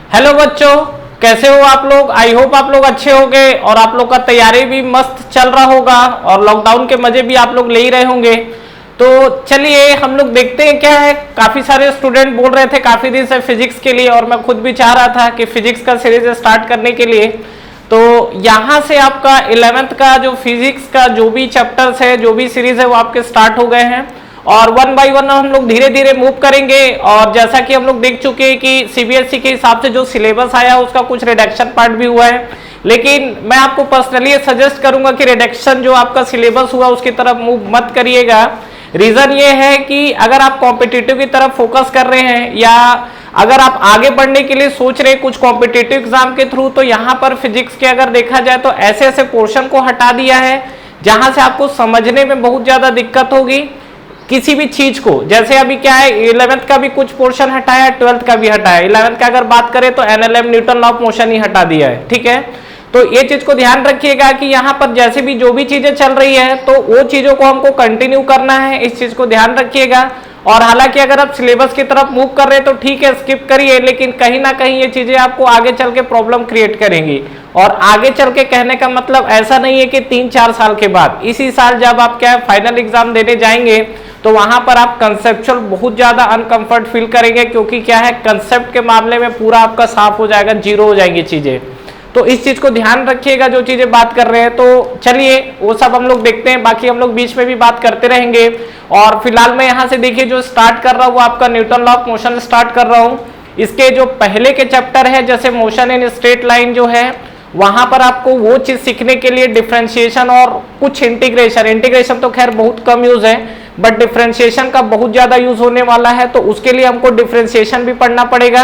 Hello बच्चों, कैसे हो आप लोग। आई होप आप लोग अच्छे होंगे और आप लोग का तैयारी भी मस्त चल रहा होगा और लॉकडाउन के मजे भी आप लोग ले ही रहे होंगे। तो चलिए हम लोग देखते हैं क्या है। काफी सारे स्टूडेंट बोल रहे थे काफी दिन से फिजिक्स के लिए, और मैं खुद भी चाह रहा था कि फिजिक्स का सीरीज स्टार्ट करने के लिए। तो यहाँ से आपका 11th का जो फिजिक्स का जो भी चैप्टर्स है, जो भी सीरीज है, वो आपके स्टार्ट हो गए हैं और वन बाय वन हम लोग धीरे धीरे मूव करेंगे। और जैसा कि हम लोग देख चुके हैं कि सीबीएसई के हिसाब से जो सिलेबस आया उसका कुछ रिडक्शन पार्ट भी हुआ है, लेकिन मैं आपको पर्सनली सजेस्ट करूंगा कि रिडक्शन जो आपका सिलेबस हुआ उसकी तरफ मूव मत करिएगा। रीजन ये है कि अगर आप कॉम्पिटिटिव की तरफ फोकस कर रहे हैं या अगर आप आगे बढ़ने के लिए सोच रहे हैं कुछ कॉम्पिटिटिव एग्जाम के थ्रू, तो यहाँ पर फिजिक्स के अगर देखा जाए तो ऐसे ऐसे पोर्शन को हटा दिया है जहां से आपको समझने में बहुत ज्यादा दिक्कत होगी किसी भी चीज को। जैसे अभी क्या है, 11th का भी कुछ पोर्शन हटाया, 12th का भी हटाया। 11th का अगर बात करें तो NLM Newton law of motion ही हटा दिया है, ठीक है। तो ये चीज को ध्यान रखिएगा कि यहाँ पर जैसे भी जो भी चीजें चल रही है तो वो चीजों को हमको कंटिन्यू करना है, इस चीज को ध्यान रखिएगा। और हालांकि अगर आप सिलेबस की तरफ मूव कर रहे हैं तो ठीक है, स्किप करिए, लेकिन कहीं ना कहीं ये चीजें आपको आगे चल के प्रॉब्लम क्रिएट करेंगी। और आगे चल के कहने का मतलब ऐसा नहीं है कि 3-4 साल के बाद, इसी साल जब आप क्या फाइनल एग्जाम देने जाएंगे तो वहां पर आप कंसेप्चुअल बहुत ज्यादा अनकंफर्ट फील करेंगे, क्योंकि क्या है, कंसेप्ट के मामले में पूरा आपका साफ हो जाएगा, जीरो हो जाएंगी चीजें। तो इस चीज को ध्यान रखिएगा जो चीजें बात कर रहे हैं। तो चलिए वो सब हम लोग देखते हैं, बाकी हम लोग बीच में भी बात करते रहेंगे। और फिलहाल मैं यहाँ से देखिए जो स्टार्ट कर रहा हूँ वो आपका Newton law of motion start कर रहा हूँ। इसके जो पहले के चैप्टर है जैसे मोशन इन स्ट्रेट लाइन जो है, वहां पर आपको वो चीज सीखने के लिए डिफरेंशिएशन और कुछ इंटीग्रेशन तो खैर बहुत कम यूज है, बट डिफरेंशिएशन का बहुत ज्यादा यूज होने वाला है। तो उसके लिए हमको डिफरेंशिएशन भी पढ़ना पड़ेगा।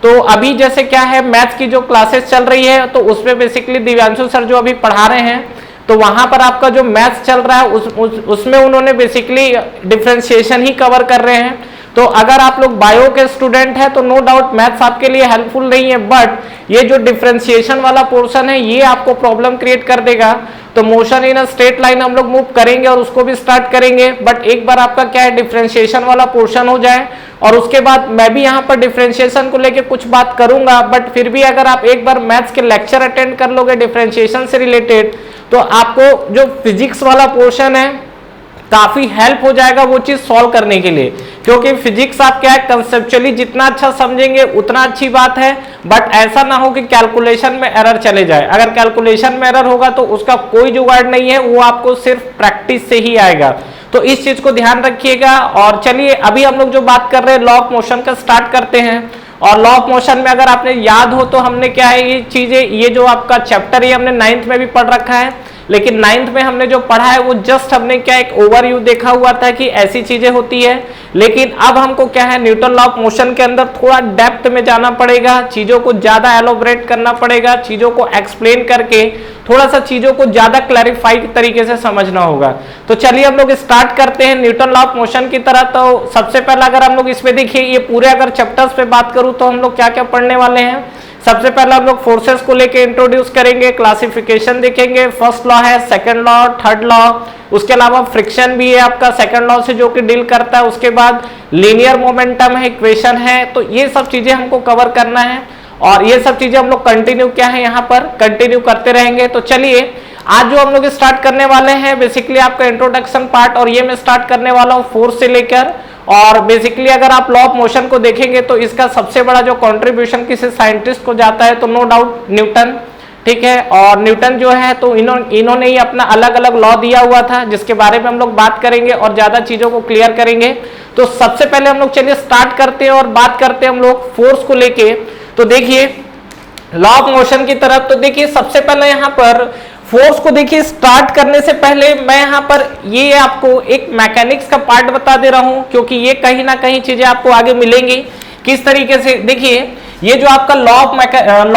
तो अभी जैसे क्या है, मैथ्स की जो क्लासेस चल रही है तो उसमें बेसिकली दिव्यांशु सर जो अभी पढ़ा रहे हैं, तो वहां पर आपका जो मैथ्स चल रहा है उसमें उन्होंने बेसिकली डिफरेंशिएशन ही कवर कर रहे हैं। तो अगर आप लोग बायो के स्टूडेंट हैं तो नो डाउट मैथ्स आपके लिए हेल्पफुल नहीं है, बट ये जो डिफरेंशिएशन वाला पोर्शन है ये आपको प्रॉब्लम क्रिएट कर देगा। तो motion in a straight line हम लोग मूव करेंगे और उसको भी स्टार्ट करेंगे, बट एक बार आपका क्या है डिफरेंशिएशन वाला पोर्शन हो जाए और उसके बाद मैं भी यहाँ पर डिफरेंशिएशन को लेके कुछ बात करूंगा। बट फिर भी अगर आप एक बार मैथ्स के लेक्चर अटेंड कर लोगे डिफरेंशिएशन से रिलेटेड, तो आपको जो फिजिक्स वाला पोर्शन है काफी हेल्प हो जाएगा वो चीज सॉल्व करने के लिए। क्योंकि फिजिक्स आप क्या है कंसेप्चुअली जितना अच्छा समझेंगे उतना अच्छी बात है, बट ऐसा ना हो कि कैलकुलेशन में एरर चले जाए। अगर कैलकुलेशन में एरर होगा तो उसका कोई जुगाड़ नहीं है, वो आपको सिर्फ प्रैक्टिस से ही आएगा। तो इस चीज को ध्यान रखिएगा। और चलिए अभी हम लोग जो बात कर रहे हैं लॉ ऑफ मोशन का स्टार्ट करते हैं। और लॉ ऑफ मोशन में अगर आपने याद हो तो हमने क्या है ये चीजें, ये जो आपका चैप्टर है हमने 9th में भी पढ़ रखा है, लेकिन 9th में हमने जो पढ़ा है वो जस्ट हमने क्या एक ओवरव्यू देखा हुआ था कि ऐसी चीजें होती है। लेकिन अब हमको क्या है न्यूटन लॉ ऑफ मोशन के अंदर थोड़ा डेप्थ में जाना पड़ेगा, चीजों को ज्यादा एलोबरेट करना पड़ेगा, चीजों को एक्सप्लेन करके थोड़ा सा चीजों को ज्यादा क्लैरिफाइड तरीके से समझना होगा। तो चलिए हम लोग स्टार्ट करते हैं न्यूटन लॉ ऑफ मोशन की तरह। तो सबसे पहला अगर हम लोग इसमें देखिए, ये पूरे अगर चैप्टर्स पे बात करूं तो हम लोग क्या क्या पढ़ने वाले हैं। सबसे पहले हम लोग फोर्सेस को लेके इंट्रोड्यूस करेंगे, क्लासिफिकेशन देखेंगे, फर्स्ट लॉ है, सेकंड लॉ, थर्ड लॉ, उसके अलावा फ्रिक्शन भी है आपका सेकंड लॉ से जो कि डील करता है, उसके बाद लीनियर मोमेंटम है, इक्वेशन है। तो ये सब चीजें हमको कवर करना है और ये सब चीजें हम लोग कंटिन्यू क्या है यहाँ पर कंटिन्यू करते रहेंगे। तो चलिए आज जो हम लोग स्टार्ट करने वाले हैं बेसिकली आपका इंट्रोडक्शन पार्ट, और ये मैं स्टार्ट करने वाला हूँ फोर्स से लेकर। और बेसिकली अगर आप लॉ ऑफ मोशन को देखेंगे तो इसका सबसे बड़ा जो कंट्रीब्यूशन किसी साइंटिस्ट को जाता है तो नो डाउट न्यूटन, ठीक है। और न्यूटन जो है तो इन्होंने ही अपना अलग अलग लॉ दिया हुआ था जिसके बारे में हम लोग बात करेंगे और ज्यादा चीजों को क्लियर करेंगे। तो सबसे पहले हम लोग चलिए स्टार्ट करते हैं और बात करते हैं हम लोग फोर्स को लेके। तो देखिए लॉ ऑफ मोशन की तरफ, तो देखिए सबसे पहले यहाँ पर फोर्स को देखिए स्टार्ट करने से पहले मैं यहाँ पर ये आपको एक मैकेनिक्स का पार्ट बता दे रहा हूँ, क्योंकि ये कहीं ना कहीं चीजें आपको आगे मिलेंगी किस तरीके से। देखिए ये जो आपका लॉ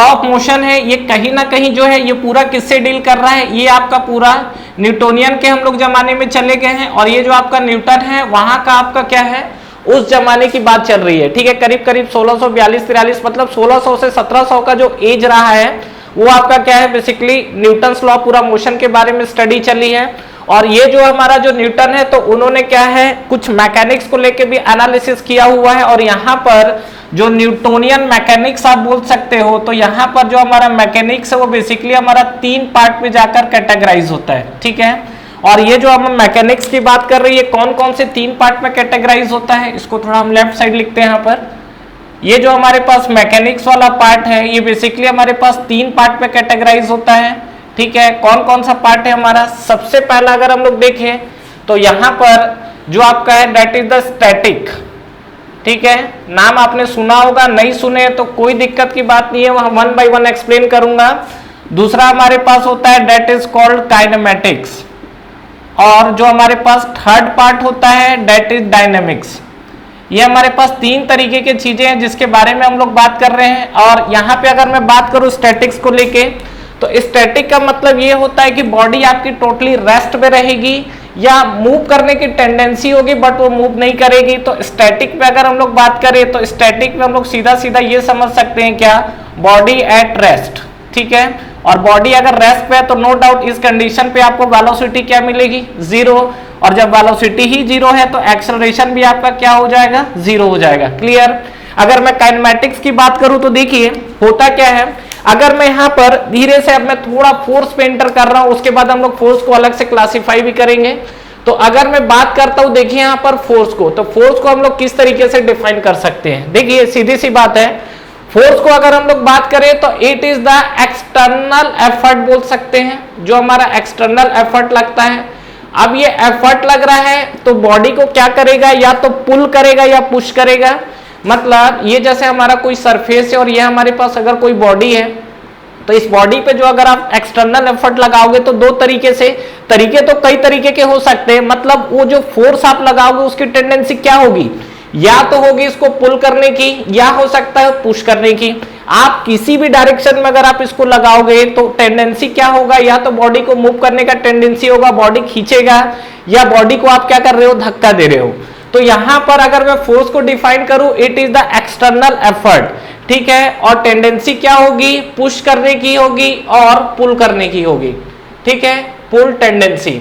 ऑफ मोशन है ये कहीं ना कहीं जो है ये पूरा किससे डील कर रहा है, ये आपका पूरा न्यूटोनियन के हम लोग जमाने में चले गए हैं। और ये जो आपका न्यूटन है वहां का आपका क्या है उस जमाने की बात चल रही है, ठीक है। करीब करीब 1642-43 मतलब 1600 से 1700 का जो एज रहा है वो आपका क्या है बेसिकली न्यूटन्स लॉ पूरा मोशन के बारे में स्टडी चली है। और ये जो हमारा जो न्यूटन है तो उन्होंने क्या है कुछ मैकेनिक्स को लेके भी एनालिसिस किया हुआ है। और यहाँ पर जो न्यूटोनियन मैकेनिक्स आप बोल सकते हो। तो यहाँ पर जो हमारा मैकेनिक्स है वो बेसिकली हमारा 3 पार्ट में जाकर कैटेगराइज होता है, ठीक है। और ये जो हम मैकेनिक्स की बात कर रही है, कौन कौन से 3 पार्ट में कैटेगराइज होता है, इसको थोड़ा हम लेफ्ट साइड लिखते हैं यहाँ पर। ये जो हमारे पास मैकेनिक्स वाला पार्ट है ये बेसिकली हमारे पास 3 पार्ट में कैटेगराइज होता है, ठीक है। कौन कौन सा पार्ट है हमारा, सबसे पहला अगर हम लोग देखें तो यहाँ पर जो आपका है दैट इज द स्टैटिक, ठीक है। नाम आपने सुना होगा, नहीं सुने तो कोई दिक्कत की बात नहीं है, वह 1 बाय 1 एक्सप्लेन करूंगा। दूसरा हमारे पास होता है दैट इज कॉल्ड काइनेमेटिक्स, और जो हमारे पास थर्ड पार्ट होता है दैट इज डायनेमिक्स। ये हमारे पास 3 तरीके की चीजें हैं जिसके बारे में हम लोग बात कर रहे हैं। और यहाँ पे अगर मैं बात करूँ स्टैटिक्स को लेके, तो स्टैटिक का मतलब ये होता है कि बॉडी आपकी टोटली रेस्ट में रहेगी या मूव करने की टेंडेंसी होगी बट वो मूव नहीं करेगी। तो स्टैटिक में अगर हम लोग बात करें तो स्टैटिक में हम लोग सीधा सीधा ये समझ सकते हैं क्या, बॉडी एट रेस्ट, ठीक है। और बॉडी अगर रेस्ट पे है तो नो डाउट इस कंडीशन पे आपको वेलोसिटी क्या मिलेगी, 0। और जब वेलोसिटी ही 0 है तो एक्सेलरेशन भी आपका क्या हो जाएगा, 0 हो जाएगा। क्लियर। अगर मैं काइनेमैटिक्स की बात करूं तो देखिए होता क्या है, अगर मैं यहाँ पर धीरे से अब मैं थोड़ा फोर्स पे एंटर कर रहा हूं, उसके बाद हम लोग फोर्स को अलग से क्लासिफाई भी करेंगे। तो अगर मैं बात करता हूं देखिए यहाँ पर फोर्स को, तो फोर्स को हम लोग किस तरीके से डिफाइन कर सकते हैं, देखिए सीधी सी बात है। फोर्स को अगर हम लोग बात करें तो it is the external effort बोल सकते हैं, जो हमारा एक्सटर्नल एफर्ट लगता है। अब ये एफर्ट लग रहा है तो बॉडी को क्या करेगा, या तो पुल करेगा या पुश करेगा। मतलब ये जैसे हमारा कोई सरफेस है और ये हमारे पास अगर कोई बॉडी है, तो इस बॉडी पे जो अगर आप एक्सटर्नल एफर्ट लगाओगे तो 2 तरीके से, तरीके तो कई तरीके के हो सकते हैं। मतलब वो जो फोर्स आप लगाओगे उसकी टेंडेंसी क्या होगी, या तो होगी इसको पुल करने की या हो सकता है पुश करने की। आप किसी भी डायरेक्शन में अगर आप इसको लगाओगे तो टेंडेंसी क्या होगा, या तो बॉडी को मूव करने का टेंडेंसी होगा, बॉडी खींचेगा, या बॉडी को आप क्या कर रहे हो, धक्का दे रहे हो। तो यहां पर अगर मैं फोर्स को डिफाइन करूं, it is the external effort, ठीक है। और टेंडेंसी क्या होगी, पुश करने की होगी और पुल करने की होगी, ठीक है, पुल टेंडेंसी।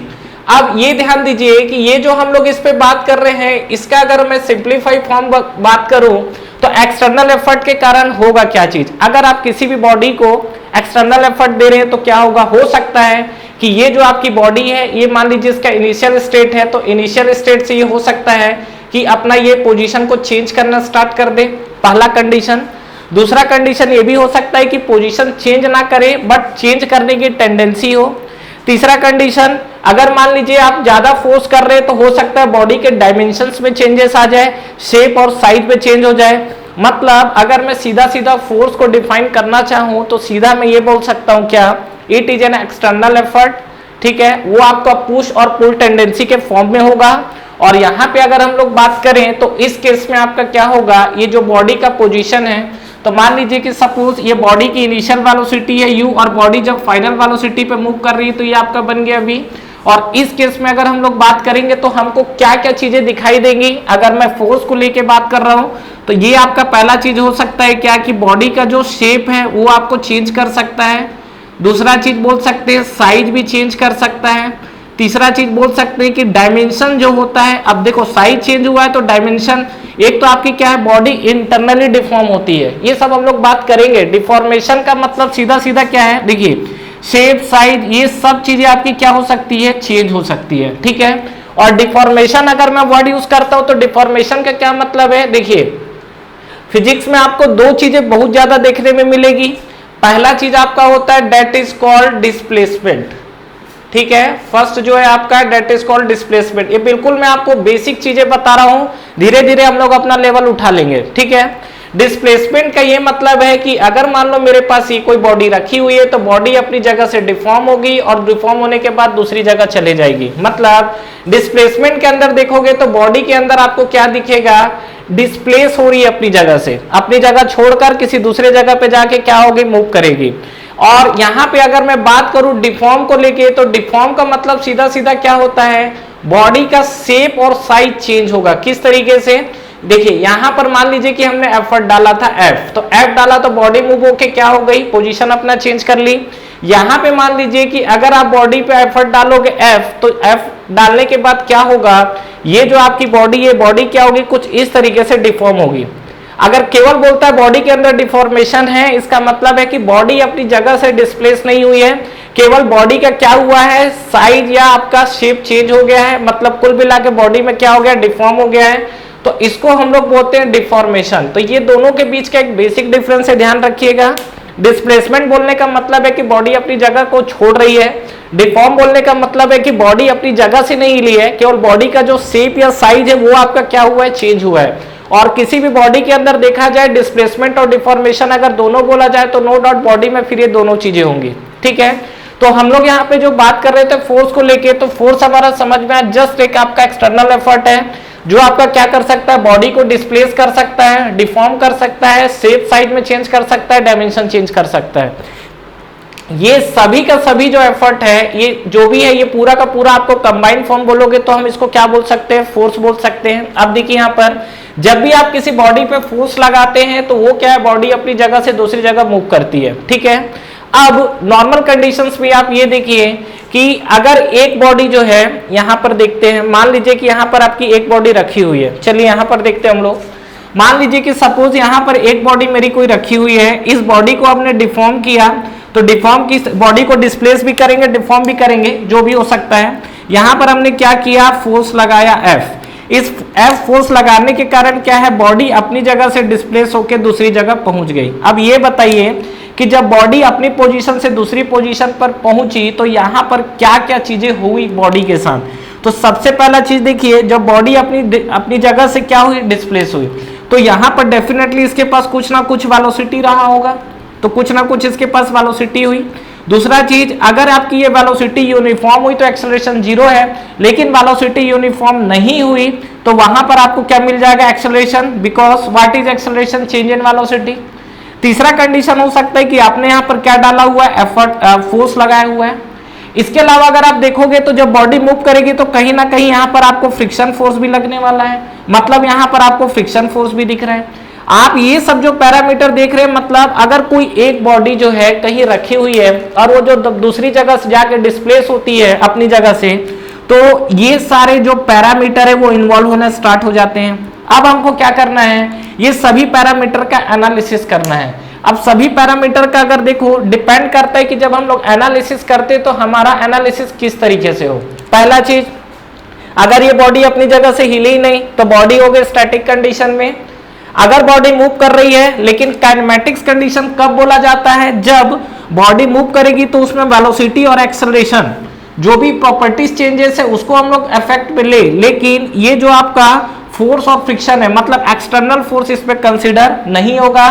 अब ये ध्यान दीजिए कि ये जो हम लोग इस पे बात कर रहे हैं, इसका अगर मैं सिंप्लीफाई फॉर्म बात करूं तो एक्सटर्नल एफर्ट के कारण होगा क्या चीज, अगर आप किसी भी बॉडी को एक्सटर्नल एफर्ट दे रहे हैं तो क्या होगा, हो सकता है कि ये जो आपकी बॉडी है ये मान लीजिए इसका इनिशियल स्टेट है, तो इनिशियल स्टेट से ये हो सकता है कि अपना ये पोजीशन को चेंज करना स्टार्ट कर दे, पहला कंडीशन। दूसरा कंडीशन ये भी हो सकता है कि पोजीशन चेंज ना करे बट चेंज करने की टेंडेंसी हो। तीसरा कंडीशन, अगर मान लीजिए आप ज्यादा फोर्स कर रहे हैं तो हो सकता है बॉडी के डायमेंशंस में चेंजेस आ जाए, शेप और साइज में चेंज हो जाए। मतलब अगर मैं सीधा सीधा फोर्स को डिफाइन करना चाहूं तो सीधा मैं ये बोल सकता हूं क्या, it is an external effort, ठीक है। वो आपका पुश और पुल टेंडेंसी के फॉर्म में होगा। और यहाँ पे अगर हम लोग बात करें तो इस केस में आपका क्या होगा, ये जो बॉडी का पोजीशन है, तो मान लीजिए कि सपोज ये बॉडी की इनिशियल वेलोसिटी है u, और बॉडी जब फाइनल वेलोसिटी पे मूव कर रही है तो ये आपका बन गया v। और इस केस में अगर हम लोग बात करेंगे तो हमको क्या क्या चीजें दिखाई देंगी, अगर मैं फोर्स को लेके बात कर रहा हूं तो ये आपका पहला चीज हो सकता है क्या, कि बॉडी का जो शेप है वो आपको चेंज कर सकता है। दूसरा चीज बोल सकते हैं साइज भी चेंज कर सकता है। तीसरा चीज बोल सकते हैं कि डायमेंशन जो होता है, अब देखो साइज चेंज हुआ है तो डायमेंशन, एक तो आपकी क्या है, बॉडी इंटरनली डिफॉर्म होती है, ये सब हम लोग बात करेंगे। डिफॉर्मेशन का मतलब सीधा सीधा क्या है, देखिए शेप साइज ये सब चीजें आपकी क्या हो सकती है, चेंज हो सकती है, ठीक है। और डिफॉर्मेशन अगर मैं वर्ड यूज करता हूं तो डिफॉर्मेशन का क्या मतलब है, देखिए फिजिक्स में आपको 2 चीजें बहुत ज्यादा देखने में मिलेगी। पहला चीज आपका होता है दैट इज कॉल्ड डिस्प्लेसमेंट, ठीक है। फर्स्ट जो है आपका दैट इज कॉल्ड डिस्प्लेसमेंट। ये बिल्कुल मैं आपको बेसिक चीजें बता रहा हूं, धीरे धीरे हम लोग अपना लेवल उठा लेंगे, ठीक है। डिस्प्लेसमेंट का ये मतलब है कि अगर मान लो मेरे पास ये कोई बॉडी रखी हुई है तो बॉडी अपनी जगह से डिफॉर्म होगी और डिफॉर्म होने के बाद दूसरी जगह चले जाएगी। मतलब डिस्प्लेसमेंट के अंदर देखोगे तो बॉडी के अंदर आपको क्या दिखेगा, डिस्प्लेस हो रही है अपनी जगह से, अपनी जगह छोड़कर किसी दूसरे जगह पे जाके क्या होगी, मूव करेगी। और यहाँ पे अगर मैं बात करूं डिफॉर्म को लेके, तो डिफॉर्म का मतलब सीधा सीधा क्या होता है, बॉडी का शेप और साइज चेंज होगा। किस तरीके से, देखिए यहां पर मान लीजिए कि हमने एफर्ट डाला था F, तो F डाला तो बॉडी मूव होके क्या हो गई, पोजीशन अपना चेंज कर ली। यहां पे मान लीजिए कि अगर आप बॉडी पे एफर्ट डालोगे F, तो F डालने के बाद क्या होगा, ये जो आपकी बॉडी है, बॉडी क्या होगी, कुछ इस तरीके से डिफॉर्म होगी। अगर केवल बोलता है बॉडी के अंदर डिफॉर्मेशन है, इसका मतलब है कि बॉडी अपनी जगह से डिस्प्लेस नहीं हुई है, केवल बॉडी का क्या हुआ है, साइज या आपका शेप चेंज हो गया है, मतलब कुल मिला के बॉडी में क्या हो गया, डिफॉर्म हो गया है, तो इसको हम लोग बोलते हैं डिफॉर्मेशन। तो ये दोनों के बीच का एक बेसिक डिफरेंस है, ध्यान रखिएगा। डिस्प्लेसमेंट बोलने का मतलब है कि बॉडी अपनी जगह को छोड़ रही है, डिफॉर्म बोलने का मतलब है कि बॉडी अपनी जगह से नहीं हिली है, केवल बॉडी का जो शेप या साइज है वो आपका क्या हुआ है, चेंज हुआ है। और किसी भी बॉडी के अंदर देखा जाए डिस्प्लेसमेंट और डिफॉर्मेशन अगर दोनों बोला जाए तो नो डाउट बॉडी में फिर ये दोनों चीजें होंगी, ठीक है। तो हम लोग यहाँ पे जो बात कर रहे थे फोर्स को लेके, तो फोर्स हमारा समझ में आया, जस्ट एक आपका एक्सटर्नल एफर्ट है जो आपका क्या कर सकता है, बॉडी को डिस्प्लेस कर सकता है, डिफॉर्म कर सकता है, शेप साइज में चेंज कर सकता है, डायमेंशन चेंज कर सकता है। ये सभी का सभी जो एफर्ट है, ये जो भी है, ये पूरा का पूरा आपको कंबाइंड फॉर्म बोलोगे तो हम इसको क्या बोल सकते हैं, फोर्स बोल सकते हैं। अब देखिए यहाँ पर जब भी आप किसी बॉडी पे फोर्स लगाते हैं तो वो क्या है, बॉडी अपनी जगह से दूसरी जगह मूव करती है, ठीक है। अब नॉर्मल कंडीशंस में आप ये देखिए कि अगर एक बॉडी जो है, यहां पर देखते हैं, मान लीजिए कि यहां पर आपकी एक बॉडी रखी हुई है, चलिए यहां पर देखते हैं हम लोग। मान लीजिए कि सपोज यहां पर एक बॉडी मेरी कोई रखी हुई है, इस बॉडी को आपने डिफॉर्म किया, तो डिफॉर्म की बॉडी को डिस्प्लेस भी करेंगे, डिफॉर्म भी करेंगे, जो भी हो सकता है। यहां पर हमने क्या किया, फोर्स लगाया F। इस F फोर्स लगाने के कारण क्या है, बॉडी अपनी जगह से डिस्प्लेस होकर दूसरी जगह पहुंच गई। अब ये बताइए कि जब बॉडी अपनी पोजीशन से दूसरी पोजीशन पर पहुंची तो यहां पर क्या क्या चीजें हुई बॉडी के साथ। तो सबसे पहला चीज देखिए, जब बॉडी अपनी जगह से क्या हुई, डिस्प्लेस हुई, तो यहां पर डेफिनेटली इसके पास कुछ ना कुछ वेलोसिटी रहा होगा, तो कुछ ना कुछ इसके पास वेलोसिटी हुई। दूसरा चीज, अगर आपकी ये वेलोसिटी यूनिफॉर्म हुई तो एक्सेलरेशन 0 है, लेकिन वेलोसिटी यूनिफॉर्म नहीं हुई तो वहां पर आपको क्या मिल जाएगा, acceleration, because what is acceleration, change in velocity. तीसरा कंडीशन हो सकता है कि आपने यहाँ पर क्या डाला हुआ है, एफर्ट, फोर्स लगाया हुआ है। इसके अलावा अगर आप देखोगे तो जब बॉडी मूव करेगी तो कहीं ना कहीं यहाँ पर आपको फ्रिक्शन फोर्स भी लगने वाला है, मतलब यहाँ पर आपको फ्रिक्शन फोर्स भी दिख रहा है। आप ये सब जो पैरामीटर देख रहे हैं, मतलब अगर कोई एक बॉडी जो है कहीं रखी हुई है और वो जो दूसरी जगह से जाके डिस्प्लेस होती है अपनी जगह से, तो ये सारे जो पैरामीटर है वो इन्वॉल्व होना स्टार्ट हो जाते हैं। अब हमको क्या करना है, ये सभी पैरामीटर का एनालिसिस करना है। अब सभी पैरामीटर का अगर देखो डिपेंड करता है कि जब हम लोग एनालिसिस करते तो हमारा एनालिसिस किस तरीके से हो। पहला चीज, अगर ये बॉडी अपनी जगह से हिले ही नहीं तो बॉडी हो गई स्टैटिक कंडीशन में। अगर बॉडी मूव कर रही है, लेकिन काइनेमैटिक्स कंडीशन कब बोला जाता है, जब बॉडी मूव करेगी तो उसमें वेलोसिटी और एक्सेलरेशन जो भी प्रॉपर्टीज चेंजेस है उसको हम लोग इफेक्ट में लेकिन ये जो आपका फोर्स ऑफ फ्रिक्शन है, मतलब एक्सटर्नल फोर्स इस पे कंसीडर नहीं होगा,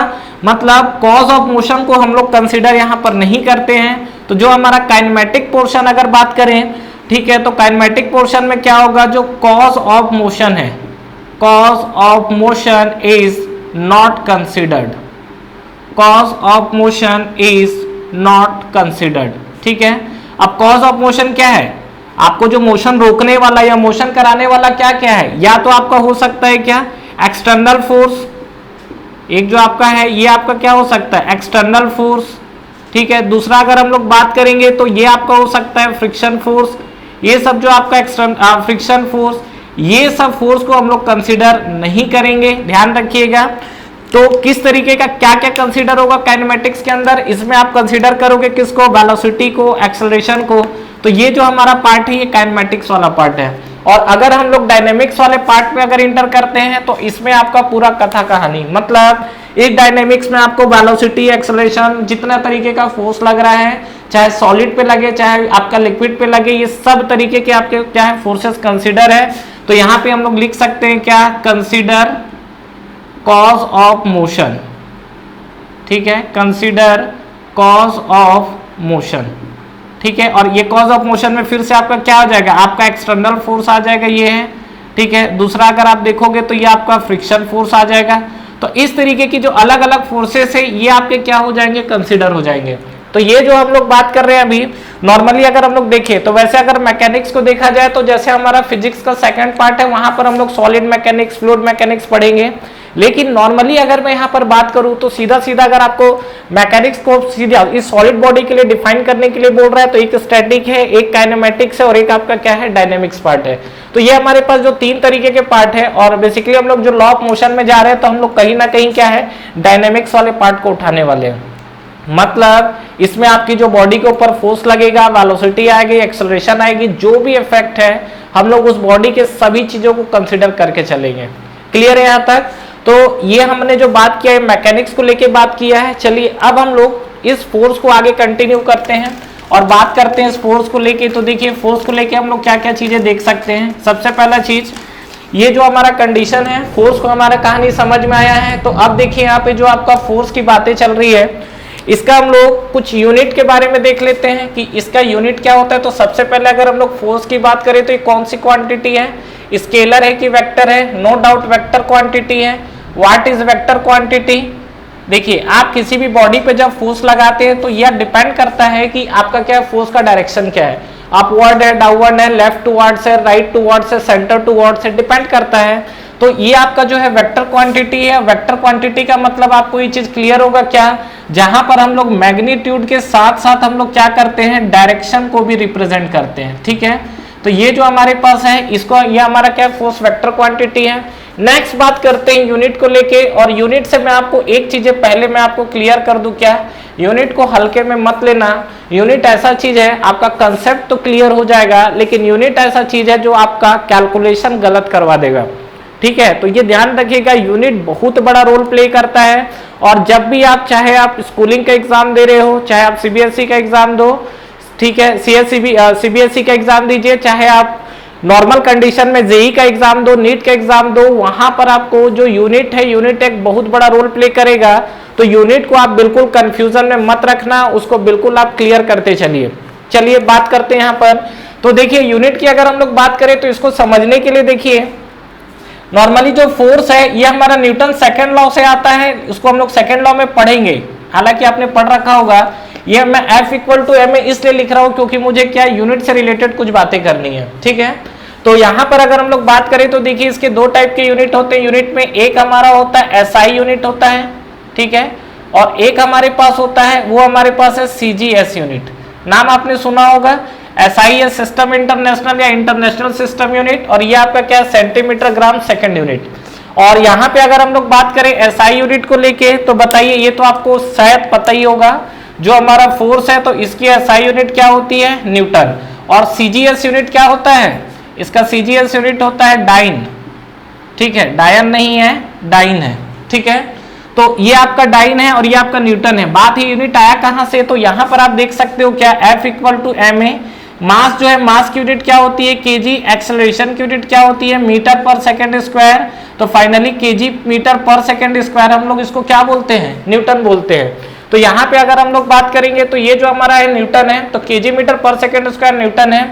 मतलब कॉज ऑफ मोशन को हम लोग कंसीडर यहां पर नहीं करते हैं। तो जो हमारा काइनेमैटिक पोर्शन अगर बात करें, ठीक है, तो काइनेमैटिक पोर्शन में क्या होगा, जो कॉज ऑफ मोशन है, cause of motion is not considered, cause of motion is not considered, ठीक है। अब cause of motion क्या है, आपको जो मोशन रोकने वाला या मोशन कराने वाला क्या क्या है, या तो आपका हो सकता है क्या, एक्सटर्नल फोर्स, एक जो आपका है ये आपका क्या हो सकता है, एक्सटर्नल फोर्स, ठीक है। दूसरा अगर हम लोग बात करेंगे तो ये आपका हो सकता है फ्रिक्शन फोर्स, ये सब जो आपका एक्सटर्नल फ्रिक्शन फोर्स, ये सब फोर्स को हम लोग कंसीडर नहीं करेंगे, ध्यान रखिएगा। तो किस तरीके का क्या क्या कंसीडर होगा काइनेमैटिक्स के अंदर, इसमें आप कंसीडर करोगे किसको, वेलोसिटी को, एक्सेलरेशन को। तो ये जो हमारा पार्ट है ये काइनेमैटिक्स वाला पार्ट है। और अगर हम लोग डायनेमिक्स वाले पार्ट में अगर इंटर करते हैं तो इसमें आपका पूरा कथा कहानी, मतलब इस डायनेमिक्स में आपको वेलोसिटी, एक्सेलरेशन, जितना तरीके का फोर्स लग रहा है, चाहे सॉलिड पे लगे चाहे आपका लिक्विड पे लगे, ये सब तरीके के आपके क्या है, फोर्सेस कंसीडर है। तो यहां पे हम लोग लिख सकते हैं क्या, कंसीडर कॉज ऑफ मोशन, ठीक है, कंसीडर कॉज ऑफ मोशन, ठीक है। और ये कॉज ऑफ मोशन में फिर से आपका क्या हो जाएगा, आपका एक्सटर्नल फोर्स आ जाएगा, ये है, ठीक है। दूसरा अगर आप देखोगे तो ये आपका फ्रिक्शन फोर्स आ जाएगा। तो इस तरीके की जो अलग अलग फोर्सेस है ये आपके क्या हो जाएंगे, कंसीडर हो जाएंगे। तो ये जो हम लोग बात कर रहे हैं अभी, नॉर्मली अगर हम लोग देखें तो वैसे अगर मैकेनिक्स को देखा जाए तो जैसे हमारा फिजिक्स का सेकंड पार्ट है वहां पर हम लोग सॉलिड मैकेनिक्स, फ्लूइड मैकेनिक्स पढ़ेंगे, लेकिन नॉर्मली अगर मैं यहां पर बात करूं तो सीधा सीधा अगर आपको मैकेनिक्स को सीधा इस सॉलिड बॉडी के लिए डिफाइन करने के लिए बोल रहा है तो एक स्टैटिक है, एक काइनेमैटिक्स है और एक आपका क्या है, डायनेमिक्स पार्ट है। तो ये हमारे पास जो 3 तरीके के पार्ट है, और बेसिकली हम लोग जो लॉ ऑफ मोशन में जा रहे हैं तो हम लोग कहीं ना कहीं क्या है, डायनेमिक्स वाले पार्ट को उठाने वाले हैं। मतलब इसमें आपकी जो बॉडी के ऊपर फोर्स लगेगा, वेलोसिटी आएगी, एक्सेलरेशन आएगी, जो भी इफेक्ट है हम लोग उस बॉडी के सभी चीजों को कंसिडर करके चलेंगे। क्लियर है यहाँ तक? तो ये हमने जो बात किया है मैकेनिक्स को लेके बात किया है। चलिए अब हम लोग इस फोर्स को आगे कंटिन्यू करते हैं और बात करते हैं इस फोर्स को लेके। तो देखिए फोर्स को लेके हम लोग क्या क्या चीजें देख सकते हैं। सबसे पहला चीज, ये जो हमारा कंडीशन है, फोर्स को हमारा कहानी समझ में आया है। तो अब देखिए यहाँ पे जो आपका फोर्स की बातें चल रही है, इसका हम लोग कुछ यूनिट के बारे में देख लेते हैं कि इसका यूनिट क्या होता है। तो सबसे पहले अगर हम लोग फोर्स की बात करें तो ये कौन सी क्वांटिटी है, स्केलर है कि वेक्टर है? नो डाउट वेक्टर क्वांटिटी है। What is vector quantity? देखिए आप किसी भी बॉडी पे जब फोर्स लगाते हैं तो यह डिपेंड करता है कि आपका क्या फोर्स का डायरेक्शन क्या है, अपवर्ड है, डाउनवर्ड है, लेफ्ट टुवर्ड्स है, राइट टुवर्ड्स है, सेंटर टुवर्ड्स है, डिपेंड करता है। तो ये आपका जो है वेक्टर क्वांटिटी है। वेक्टर क्वांटिटी का मतलब आपको ये चीज क्लियर होगा क्या, जहां पर हम लोग मैग्नीट्यूड के साथ साथ हम लोग क्या करते हैं, डायरेक्शन को भी रिप्रेजेंट करते हैं। ठीक है, तो ये जो हमारे पास है इसको, ये हमारा क्या फोर्स वेक्टर क्वांटिटी है। नेक्स्ट बात करते हैं यूनिट को लेके, और यूनिट से मैं आपको एक चीज पहले मैं आपको क्लियर कर दूं, क्या यूनिट को हल्के में मत लेना। यूनिट ऐसा चीज है, आपका कंसेप्ट तो क्लियर हो जाएगा लेकिन यूनिट ऐसा चीज है जो आपका कैलकुलेशन गलत करवा देगा। ठीक है, तो ये ध्यान रखिएगा, यूनिट बहुत बड़ा रोल प्ले करता है। और जब भी आप, चाहे आप स्कूलिंग का एग्जाम दे रहे हो, चाहे आप सीबीएसई का एग्जाम दो, ठीक है, सीबीएसई का एग्जाम दीजिए, चाहे आप नॉर्मल कंडीशन में जेई का एग्जाम दो, नीट का एग्जाम दो, वहां पर आपको जो यूनिट है, यूनिट एक बहुत बड़ा रोल प्ले करेगा। तो यूनिट को आप बिल्कुल कंफ्यूजन में मत रखना, उसको बिल्कुल आप क्लियर करते चलिए। चलिए बात करते हैं यहाँ पर। तो देखिए यूनिट की अगर हम लोग बात करें तो इसको समझने के लिए देखिए, नॉर्मली जो फोर्स है ये हमारा न्यूटन सेकंड लॉ से आता है, इसको हम लोग सेकंड लॉ में पढ़ेंगे, हालांकि आपने पढ़ रखा होगा। ये मैं F इक्वल टू एम इसलिए लिख रहा हूं क्योंकि मुझे क्या यूनिट से रिलेटेड कुछ बातें करनी है। ठीक है, तो यहां पर अगर हम लोग बात करें तो देखिए इसके दो टाइप के यूनिट होते हैं। यूनिट में एक हमारा होता है SI यूनिट होता है, ठीक है, और एक हमारे पास होता है, वो हमारे पास है CGS यूनिट। नाम आपने सुना होगा, SI है सिस्टम इंटरनेशनल या इंटरनेशनल सिस्टम यूनिट, और ये आपका क्या है, सेंटीमीटर ग्राम सेकंड यूनिट। और यहाँ पे अगर हम लोग बात करें SI यूनिट को लेके, तो बताइए, ये तो आपको शायद पता ही होगा, जो हमारा फोर्स है तो इसकी SI यूनिट क्या होती है, न्यूटन। और CGS यूनिट क्या होता है, इसका CGS यूनिट होता है डाइन। ठीक है, डायन नहीं है, डाइन है। ठीक है, तो ये आपका डाइन है और ये आपका न्यूटन है। बात ही यूनिट आया कहां से, तो यहां पर आप देख सकते हो क्या, F equal to M A. Mass जो है, मास की यूनिट क्या होती है, केजी। एक्सेलरेशन की यूनिट क्या होती है, मीटर पर सेकंड स्क्वायर। तो फाइनली केजी मीटर पर सेकंड स्क्वायर, हम लोग इसको क्या बोलते हैं, न्यूटन बोलते हैं। तो यहाँ पे अगर हम लोग बात करेंगे तो ये जो हमारा है न्यूटन है, तो केजी मीटर पर सेकंड स्क्वायर न्यूटन है।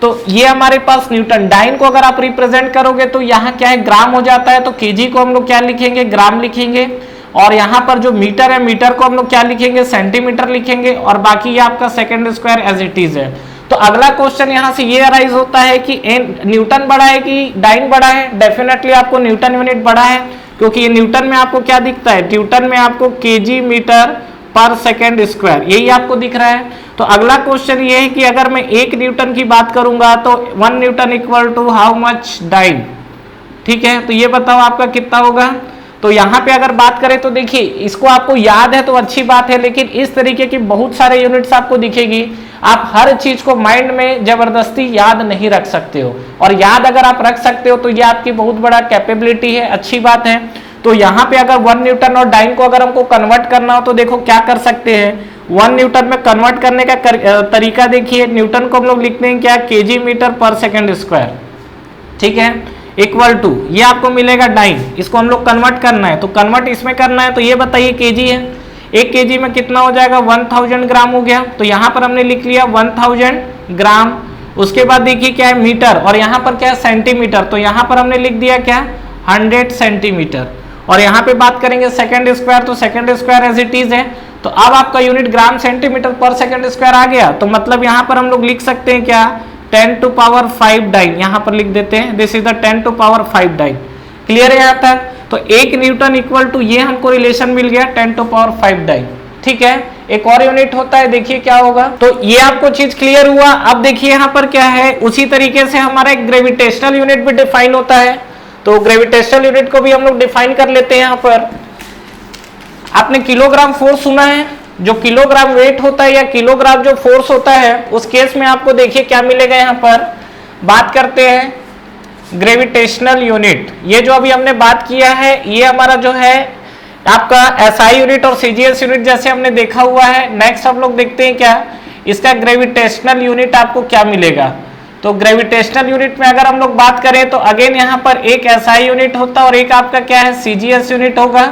तो ये हमारे पास न्यूटन। डाइन को अगर आप रिप्रेजेंट करोगे तो यहाँ क्या है, ग्राम हो जाता है, तो केजी को हम लोग क्या लिखेंगे, ग्राम लिखेंगे। और यहाँ पर जो मीटर है, मीटर को हम लोग क्या लिखेंगे, सेंटीमीटर लिखेंगे। और बाकी ये आपका second square as it is है। तो अगला क्वेश्चन यहाँ से ये अराइज होता है कि न्यूटन बड़ा है कि डाइन बड़ा है। डेफिनेटली आपको न्यूटन यूनिट बड़ा है, क्योंकि ये न्यूटन में आपको क्या दिखता है, न्यूटन में आपको केजी मीटर पर सेकेंड स्क्वायर, यही आपको दिख रहा है। तो अगला क्वेश्चन ये है कि अगर मैं 1 न्यूटन की बात करूंगा तो 1 newton equal to how much dyne. ठीक है, तो ये बताओ आपका कितना होगा। तो यहाँ पे अगर बात करें तो देखिए, इसको आपको याद है तो अच्छी बात है, लेकिन इस तरीके की बहुत सारे यूनिट्स आपको दिखेगी। आप हर चीज को माइंड में जबरदस्ती याद नहीं रख सकते हो, और याद अगर आप रख सकते हो तो ये आपकी बहुत बड़ा कैपेबिलिटी है, अच्छी बात है। तो यहाँ पे अगर 1 न्यूटन और डाइन को अगर हमको कन्वर्ट करना हो तो देखो क्या कर सकते हैं। 1 न्यूटन में कन्वर्ट करने का तरीका देखिए, न्यूटन को हम लोग लिखते हैं क्या, केजी मीटर पर सेकंड स्क्वायर। ठीक है, इक्वल टू ये आपको मिलेगा डाइन। इसको हम लोग कन्वर्ट करना है, तो कन्वर्ट इसमें करना है, तो ये बताइए केजी है, 1 केजी में कितना हो जाएगा, 1000 ग्राम हो गया। तो यहाँ पर हमने लिख लिया 1000 ग्राम। उसके बाद देखिए क्या है, मीटर, और यहाँ पर क्या है, सेंटीमीटर। तो यहाँ पर हमने लिख दिया क्या, 100 सेंटीमीटर। और यहाँ पे बात करेंगे सेकंड स्क्वायर, तो second square as it is है। तो अब आपका यूनिट ग्राम सेंटीमीटर पर सेकंड स्क्वायर आ गया। तो मतलब यहाँ पर हम लोग लिख सकते हैं क्या, 10 टू पावर 5 डाइन, यहाँ पर लिख देते हैं, this is the 10 to power 5 dyne. Clear है यहाँ तक। तो 1 न्यूटन इक्वल टू, ये हमको रिलेशन मिल गया 10 टू पावर 5 डाइन। ठीक है, एक और यूनिट होता है, देखिए क्या होगा। तो ये आपको चीज क्लियर हुआ। अब देखिए यहाँ पर क्या है, उसी तरीके से हमारा एक ग्रेविटेशनल यूनिट भी डिफाइन होता है। तो ग्रेविटेशनल यूनिट को भी हम लोग डिफाइन कर लेते हैं। यहाँ पर आपने किलोग्राम फोर्स सुना है, जो किलोग्राम वेट होता है या किलोग्राम जो फोर्स होता है, उस केस में आपको देखिए क्या मिलेगा। यहाँ पर बात करते हैं ग्रेविटेशनल यूनिट। ये जो अभी हमने बात किया है, ये हमारा जो है आपका एसआई यूनिट और सीजीएस यूनिट जैसे हमने देखा हुआ है। नेक्स्ट हम लोग देखते हैं क्या इसका ग्रेविटेशनल यूनिट आपको क्या मिलेगा। तो ग्रेविटेशनल यूनिट में अगर हम लोग बात करें तो अगेन यहाँ पर एक एसआई यूनिट होता है और एक आपका क्या है सीजीएस यूनिट होगा।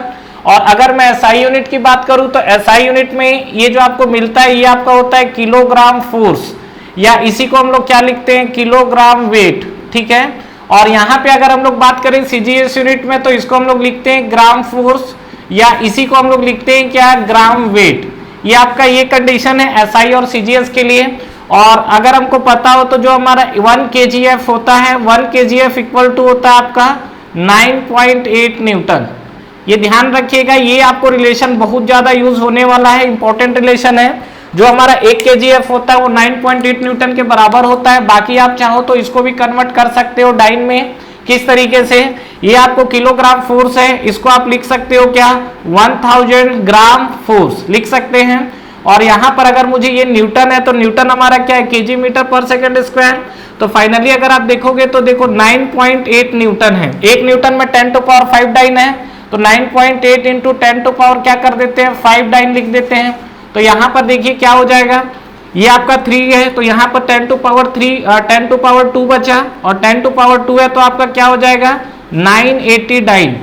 और अगर मैं एसआई यूनिट की बात करूं तो एसआई यूनिट में ये जो आपको मिलता है ये आपका होता है किलोग्राम फोर्स, या इसी को हम लोग क्या लिखते हैं किलोग्राम वेट, ठीक है। और यहाँ पे अगर हम लोग बात करें सीजीएस यूनिट में तो इसको हम लोग लिखते हैं ग्राम फोर्स, या इसी को हम लोग लिखते हैं क्या ग्राम वेट। ये आपका ये कंडीशन है एसआई और सीजीएस के लिए। और अगर हमको पता हो तो जो हमारा 1 kgf होता है, 1 kgf इक्वल टू होता है आपका 9.8 न्यूटन। ये ध्यान रखिएगा, ये आपको रिलेशन बहुत ज्यादा यूज होने वाला है, इंपॉर्टेंट रिलेशन है। जो हमारा 1 kgf होता है वो 9.8 न्यूटन के बराबर होता है। बाकी आप चाहो तो इसको भी कन्वर्ट कर सकते हो डाइन में, किस तरीके से, ये आपको किलोग्राम फोर्स है, इसको आप लिख सकते हो क्या 1000 ग्राम फोर्स लिख सकते हैं। और यहाँ पर अगर मुझे ये न्यूटन है तो न्यूटन हमारा क्या है केजी मीटर पर सेकंड स्क्वायर। तो फाइनली अगर आप देखोगे तो देखो 9.8 न्यूटन है, 1 न्यूटन में 10 टू पावर 5 डाइन है। तो 9.8 इंटू 10 टू पावर क्या कर देते हैं 5 डाइन लिख देते हैं। तो यहाँ पर देखिए क्या हो जाएगा, ये आपका 3 है तो यहाँ पर 10 टू पावर 2 बचा, और 10 टू पावर 2 है तो आपका क्या हो जाएगा 980 डाइन,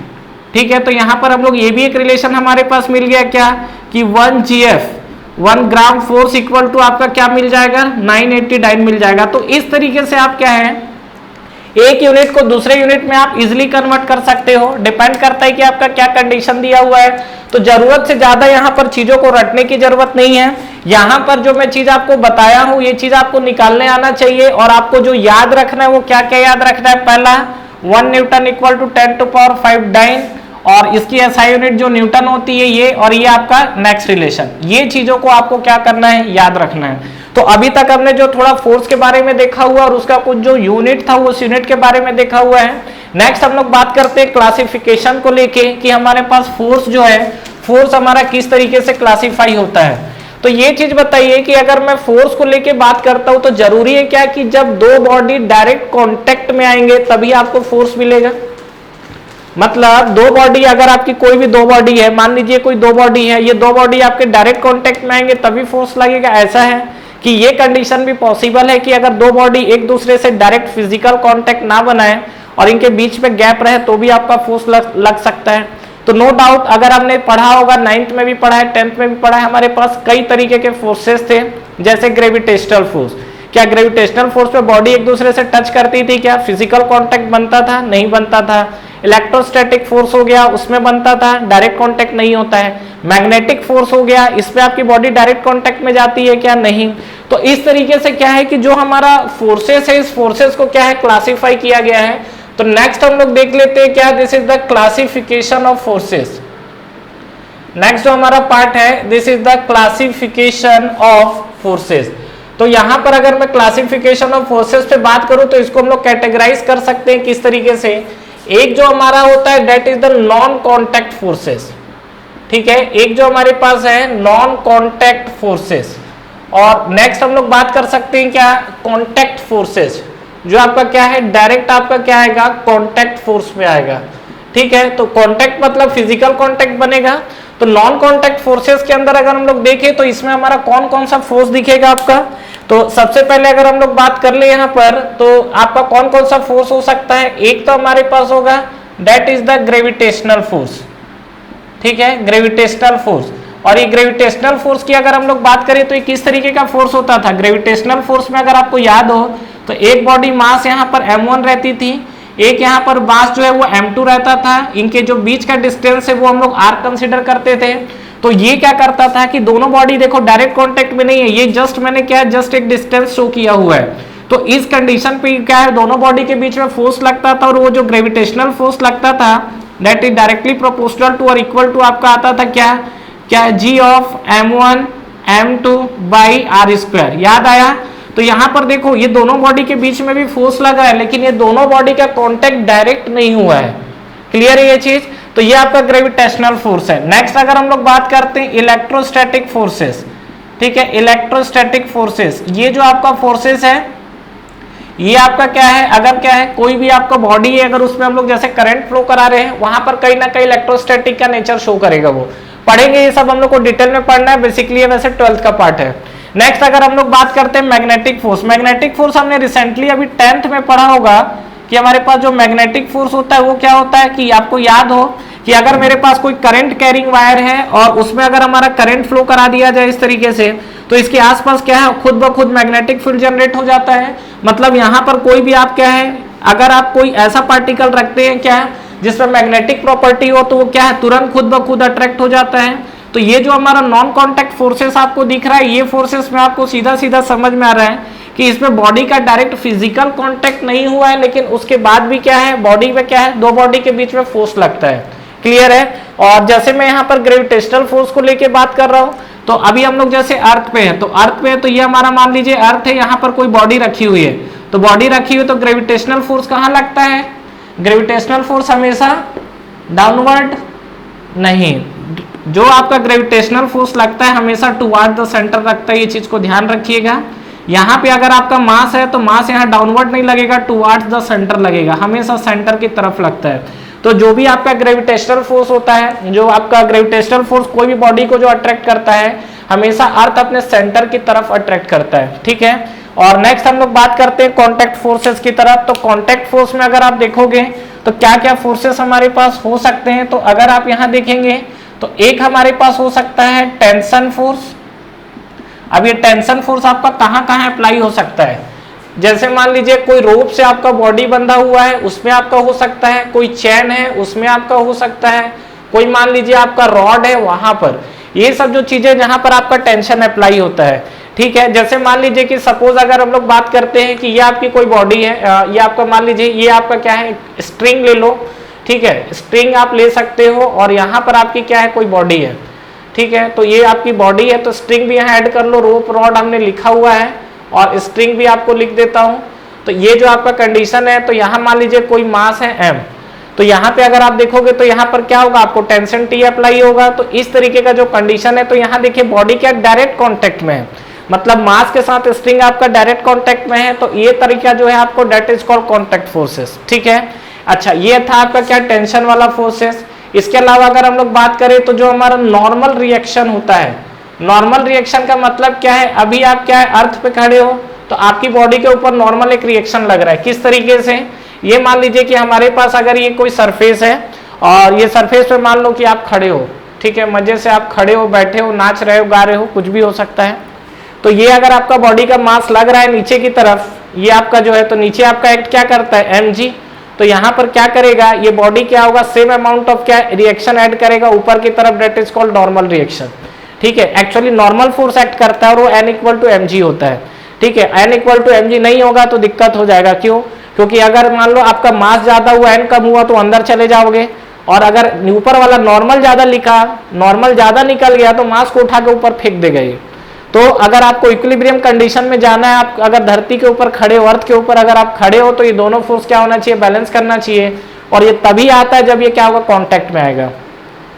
ठीक है। तो यहाँ पर हम लोग ये भी एक रिलेशन हमारे पास मिल गया क्या कि 1 GF 1 gram force equal to आपका क्या मिल जाएगा 980 डाइन मिल जाएगा। तो इस तरीके से आप क्या है एक यूनिट को दूसरे यूनिट में आप इजिली कन्वर्ट कर सकते हो, डिपेंड करता है कि आपका क्या कंडीशन दिया हुआ है। तो जरूरत से ज्यादा यहाँ पर चीजों को रटने की जरूरत नहीं है। यहाँ पर जो मैं चीज आपको बताया हूँ ये चीज आपको निकालने आना चाहिए, और आपको जो याद रखना है वो क्या क्या याद रखना है। पहला 1 newton equal to 10 to power 5 dyne, और इसकी एसआई यूनिट जो न्यूटन होती है ये, और ये आपका नेक्स्ट रिलेशन। ये चीजों को आपको क्या करना है याद रखना है। तो अभी तक हमने जो थोड़ा फोर्स के बारे में देखा हुआ और उसका कुछ जो यूनिट था उस यूनिट के बारे में देखा हुआ है। नेक्स्ट हम लोग बात करते हैं क्लासिफिकेशन को लेके कि हमारे पास फोर्स जो है फोर्स हमारा किस तरीके से क्लासिफाई होता है। तो ये चीज बताइए कि अगर मैं फोर्स को लेके बात करता हूं तो जरूरी है क्या कि जब दो बॉडी डायरेक्ट कांटेक्ट में आएंगे तभी आपको फोर्स मिलेगा। मतलब दो बॉडी, अगर आपकी कोई भी दो बॉडी है, मान लीजिए कोई दो बॉडी है, ये दो बॉडी आपके डायरेक्ट कांटेक्ट में आएंगे तभी फोर्स लगेगा, ऐसा है कि ये कंडीशन भी पॉसिबल है कि अगर दो बॉडी एक दूसरे से डायरेक्ट फिजिकल कांटेक्ट ना बनाए और इनके बीच में गैप रहे तो भी आपका फोर्स लग सकता है। तो नो डाउट अगर हमने पढ़ा होगा 9th में भी पढ़ा है 10th में भी पढ़ा है, हमारे पास कई तरीके के फोर्सेस थे, जैसे ग्रेविटेशनल फोर्स। क्या ग्रेविटेशनल फोर्स पे बॉडी एक दूसरे से टच करती थी, क्या फिजिकल कांटेक्ट बनता था? नहीं बनता था। इलेक्ट्रोस्टैटिक फोर्स हो गया, उसमें बनता था, डायरेक्ट कांटेक्ट नहीं होता है। मैग्नेटिक फोर्स हो गया, इस पे आपकी बॉडी डायरेक्ट कांटेक्ट में जाती है क्या? नहीं। तो इस तरीके से क्या है कि जो हमारा फोर्सेस है इस फोर्सेस को क्या है क्लासिफाई किया गया है। तो नेक्स्ट हम लोग देख लेते हैं क्या, this is the classification of forces. Next जो हमारा पार्ट है this is the classification of forces. तो यहां पर अगर मैं क्लासिफिकेशन ऑफ फोर्सेस पे बात करूं तो इसको हम लोग कैटेगराइज कर सकते हैं किस तरीके से। एक जो हमारा होता है that is the non contact forces, ठीक है। एक जो हमारे पास है नॉन कॉन्टैक्ट फोर्सेस, और नेक्स्ट हम लोग बात कर सकते हैं क्या, कॉन्टैक्ट फोर्सेस, जो आपका क्या है डायरेक्ट आपका क्या आएगा कॉन्टैक्ट फोर्स में आएगा, ठीक है। तो कॉन्टैक्ट मतलब फिजिकल कॉन्टैक्ट बनेगा। तो नॉन कॉन्टैक्ट फोर्सेस के अंदर अगर हम लोग देखें तो इसमें हमारा कौन कौन सा फोर्स दिखेगा आपका। तो सबसे पहले अगर हम लोग बात कर ले यहाँ पर तो आपका कौन कौन सा फोर्स हो सकता है। एक तो हमारे पास होगा that is the gravitational force, ठीक है, ग्रेविटेशनल फोर्स। और ये ग्रेविटेशनल फोर्स की अगर हम लोग बात करें तो ये किस तरीके का फोर्स होता था। ग्रेविटेशनल फोर्स में अगर आपको याद हो तो एक बॉडी मास यहाँ पर m1 रहती थी, एक यहाँ पर मास जो है वो m2 रहता था। इनके जो बीच का डिस्टेंस है वो हम लोग r कंसिडर करते थे। तो ये क्या करता था कि दोनों बॉडी देखो डायरेक्ट कांटेक्ट में नहीं है, ये जस्ट मैंने क्या जस्ट एक डिस्टेंस शो किया हुआ है। तो इस कंडीशन पे क्या है दोनों बॉडी के बीच में फोर्स लगता था, और वो जो ग्रेविटेशनल फोर्स लगता था that is directly proportional to और इक्वल टू आपका आता था क्या क्या है, G of m1 m2 by R square. याद आया? तो यहां पर देखो ये दोनों बॉडी के बीच में भी फोर्स लगा है, लेकिन ये दोनों बॉडी का कांटेक्ट डायरेक्ट नहीं हुआ है। क्लियर है ये चीज? तो ये आपका ग्रेविटेशनल फोर्स है। नेक्स्ट अगर हम लोग बात करते हैं इलेक्ट्रोस्टैटिक फोर्सेस, ठीक है, इलेक्ट्रोस्टैटिक फोर्सेस, ये जो आपका फोर्सेस है ये आपका क्या है, अगर क्या है कोई भी आपका बॉडी है, अगर उसमें हम लोग जैसे करंट फ्लो करा रहे हैं, वहां पर कहीं ना कहीं इलेक्ट्रोस्टैटिक का नेचर शो करेगा। वो पढ़ेंगे, ये सब हम लोग को डिटेल में पढ़ना है, बेसिकली वैसे 12th का पार्ट है। नेक्स्ट अगर हम लोग बात करते हैं मैग्नेटिक फोर्स, मैग्नेटिक फोर्स हमने रिसेंटली अभी 10th में पढ़ा होगा कि हमारे पास जो मैग्नेटिक फोर्स होता है वो क्या होता है, कि आपको याद हो कि अगर मेरे पास कोई करंट कैरिंग वायर है और उसमें अगर हमारा करंट फ्लो करा दिया जाए इस तरीके से, तो इसके आसपास क्या है, खुद ब खुद मैग्नेटिक फील्ड जनरेट हो जाता है। मतलब यहाँ पर कोई भी आप क्या है, अगर आप कोई ऐसा पार्टिकल रखते हैं क्या है जिसमें मैग्नेटिक प्रॉपर्टी हो, तो वो क्या है, तुरंत खुद ब खुद अट्रैक्ट हो जाता है। तो ये जो हमारा नॉन कॉन्टैक्ट फोर्सेस आपको दिख रहा है, ये फोर्सेस में आपको सीधा सीधा समझ में आ रहा है कि इसमें बॉडी का डायरेक्ट फिजिकल कांटेक्ट नहीं हुआ है, लेकिन उसके बाद भी क्या है, बॉडी में क्या है, दो बॉडी के बीच में फोर्स लगता है। क्लियर है? और जैसे मैं यहाँ पर ग्रेविटेशनल फोर्स को लेके बात कर रहा हूँ, तो अभी हम लोग जैसे अर्थ पे है, तो अर्थ पे है, तो ये हमारा मान लीजिए अर्थ है, यहाँ पर कोई बॉडी रखी हुई है, तो बॉडी रखी हुई तो ग्रेविटेशनल फोर्स कहाँ लगता है, ग्रेविटेशनल फोर्स हमेशा डाउनवर्ड नहीं, जो आपका ग्रेविटेशनल फोर्स लगता है हमेशा टुवर्ड द सेंटर लगता है। ये चीज को ध्यान रखिएगा। यहाँ पे अगर आपका मास है तो मास यहाँ डाउनवर्ड नहीं लगेगा, टुवर्ड्स द सेंटर लगेगा, हमेशा सेंटर की तरफ लगता है। तो जो भी आपका ग्रेविटेशनल फोर्स होता है, जो आपका ग्रेविटेशनल फोर्स कोई भी बॉडी को जो अट्रैक्ट करता है, हमेशा अर्थ अपने सेंटर की तरफ अट्रैक्ट करता है। ठीक है? और नेक्स्ट हम लोग बात करते हैं कॉन्टैक्ट फोर्सेस की तरफ। तो कॉन्टैक्ट फोर्स में अगर आप देखोगे तो क्या क्या फोर्सेस हमारे पास हो सकते हैं, तो अगर आप यहाँ देखेंगे तो एक हमारे पास हो सकता है टेंशन फोर्स। अब ये टेंशन फोर्स आपका कहाँ कहाँ अप्लाई हो सकता है, जैसे मान लीजिए कोई रोप से आपका बॉडी बंधा हुआ है, उसमें आपका हो सकता है, कोई चैन है उसमें आपका हो सकता है, कोई मान लीजिए आपका रॉड है वहां पर, ये सब जो चीजें जहां पर आपका टेंशन अप्लाई होता है। ठीक है? जैसे मान लीजिए कि सपोज अगर हम लोग बात करते हैं कि ये आपकी कोई बॉडी है, ये आपका मान लीजिए ये आपका क्या है, स्ट्रिंग ले लो। ठीक है? स्ट्रिंग आप ले सकते हो और यहाँ पर आपकी क्या है, कोई बॉडी है। ठीक है? तो ये आपकी बॉडी है, तो स्ट्रिंग भी यहाँ ऐड कर लो, रोप रॉड हमने लिखा हुआ है और स्ट्रिंग भी आपको लिख देता हूं। तो ये जो आपका कंडीशन है, तो यहाँ मान लीजिए कोई मास है m, तो यहाँ पे अगर आप देखोगे तो यहाँ पर क्या होगा, आपको टेंशन T अप्लाई होगा। तो इस तरीके का जो कंडीशन है, तो यहाँ देखिए बॉडी क्या डायरेक्ट कॉन्टेक्ट में है, मतलब मास के साथ स्ट्रिंग आपका डायरेक्ट कॉन्टेक्ट में है, तो ये तरीका जो है आपको that is called contact forces. ठीक है? अच्छा, ये था आपका क्या, टेंशन वाला फोर्सेस। इसके अलावा अगर हम लोग बात करें तो जो हमारा नॉर्मल रिएक्शन होता है, नॉर्मल रिएक्शन का मतलब क्या है, अभी आप क्या है अर्थ पे खड़े हो, तो आपकी बॉडी के ऊपर नॉर्मल एक रिएक्शन लग रहा है। किस तरीके से, ये मान लीजिए कि हमारे पास अगर ये कोई सरफेस है और ये सरफेस पे मान लो कि आप खड़े हो। ठीक है? मजे से आप खड़े हो, बैठे हो, नाच रहे हो, गा रहे हो, कुछ भी हो सकता है। तो ये अगर आपका बॉडी का मास लग रहा है नीचे की तरफ, ये आपका जो है, तो नीचे आपका एक्ट क्या करता है, mg। तो यहाँ पर क्या करेगा, ये बॉडी क्या होगा, सेम अमाउंट ऑफ क्या रिएक्शन ऐड करेगा ऊपर की तरफ, that is called normal reaction. ठीक है? एक्चुअली नॉर्मल फोर्स एक्ट करता है और वो n इक्वल टू mg होता है। ठीक है? n इक्वल टू mg नहीं होगा तो दिक्कत हो जाएगा। क्यों? क्योंकि अगर मान लो आपका मास ज्यादा हुआ, n कम हुआ, तो अंदर चले जाओगे, और अगर ऊपर वाला नॉर्मल ज्यादा लिखा, नॉर्मल ज्यादा निकल गया, तो मास को उठा के ऊपर फेंक देगा ये। तो अगर आपको इक्विलिब्रियम कंडीशन में जाना है, आप अगर धरती के ऊपर खड़े हो, अर्थ के ऊपर अगर आप खड़े हो, तो ये दोनों फोर्स क्या होना चाहिए, बैलेंस करना चाहिए, और ये तभी आता है जब ये क्या होगा, कांटेक्ट में आएगा।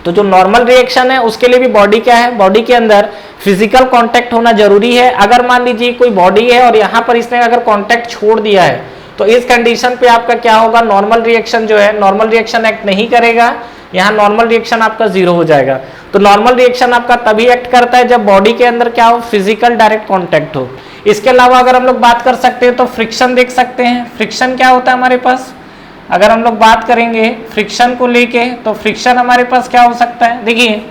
तो जो नॉर्मल रिएक्शन है उसके लिए भी बॉडी क्या है, बॉडी के अंदर फिजिकल कांटेक्ट होना जरूरी है। अगर मान लीजिए कोई बॉडी है और यहाँ पर इसने अगर कांटेक्ट छोड़ दिया है, तो इस कंडीशन पे आपका क्या होगा, नॉर्मल रिएक्शन जो है, नॉर्मल रिएक्शन एक्ट नहीं करेगा, यहाँ नॉर्मल रिएक्शन आपका जीरो हो जाएगा। तो नॉर्मल रिएक्शन आपका तभी एक्ट करता है जब बॉडी के अंदर क्या हो, फिजिकल डायरेक्ट कांटेक्ट हो। इसके अलावा अगर हम लोग बात कर सकते हैं तो फ्रिक्शन देख सकते हैं। फ्रिक्शन क्या होता है हमारे पास, अगर हम लोग बात करेंगे फ्रिक्शन को लेके, तो फ्रिक्शन हमारे पास क्या हो सकता है, देखिए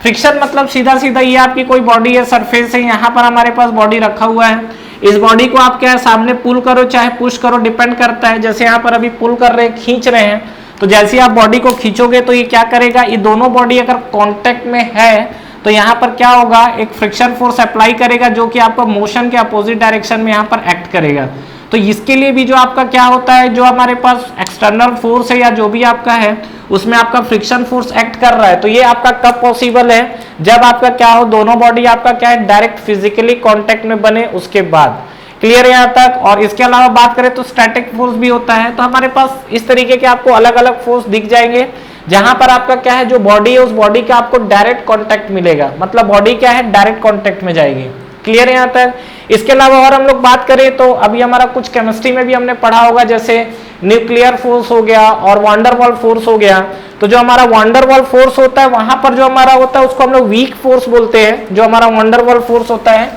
फ्रिक्शन मतलब सीधा सीधा ये आपकी कोई बॉडी है, सरफेस है, यहाँ पर हमारे पास बॉडी रखा हुआ है, इस बॉडी को आप क्या है सामने पुल करो चाहे पुश करो, डिपेंड करता है। जैसे यहाँ पर अभी पुल कर रहे हैं, खींच रहे हैं, तो जैसे ही आप बॉडी को खींचोगे तो ये क्या करेगा, ये दोनों बॉडी अगर कांटेक्ट में है तो यहाँ पर क्या होगा, एक फ्रिक्शन फोर्स अप्लाई करेगा जो कि आपको मोशन के अपोजिट डायरेक्शन में यहाँ पर एक्ट करेगा। तो इसके लिए भी जो आपका क्या होता है, जो हमारे पास एक्सटर्नल फोर्स है या जो भी आपका है, उसमें आपका फ्रिक्शन फोर्स एक्ट कर रहा है। तो ये आपका कब पॉसिबल है, जब आपका क्या हो, दोनों बॉडी आपका क्या है, डायरेक्ट फिजिकली कांटेक्ट में बने उसके बाद। क्लियर है यहाँ तक। और इसके अलावा बात करें तो स्टैटिक फोर्स भी होता है। तो हमारे पास इस तरीके के आपको अलग अलग फोर्स दिख जाएंगे, जहां पर आपका क्या है, जो बॉडी है उस बॉडी का आपको डायरेक्ट कांटेक्ट मिलेगा, मतलब बॉडी क्या है, डायरेक्ट कांटेक्ट में जाएगी। क्लियर है यहाँ तक। इसके अलावा और हम लोग बात करें तो अभी हमारा कुछ केमिस्ट्री में भी हमने पढ़ा होगा, जैसे न्यूक्लियर फोर्स हो गया और वंडरवॉल फोर्स हो गया। तो जो हमारा वंडरवॉल फोर्स होता है, वहां पर जो हमारा होता है उसको हम लोग वीक फोर्स बोलते हैं, जो हमारा वंडरवॉल फोर्स होता है।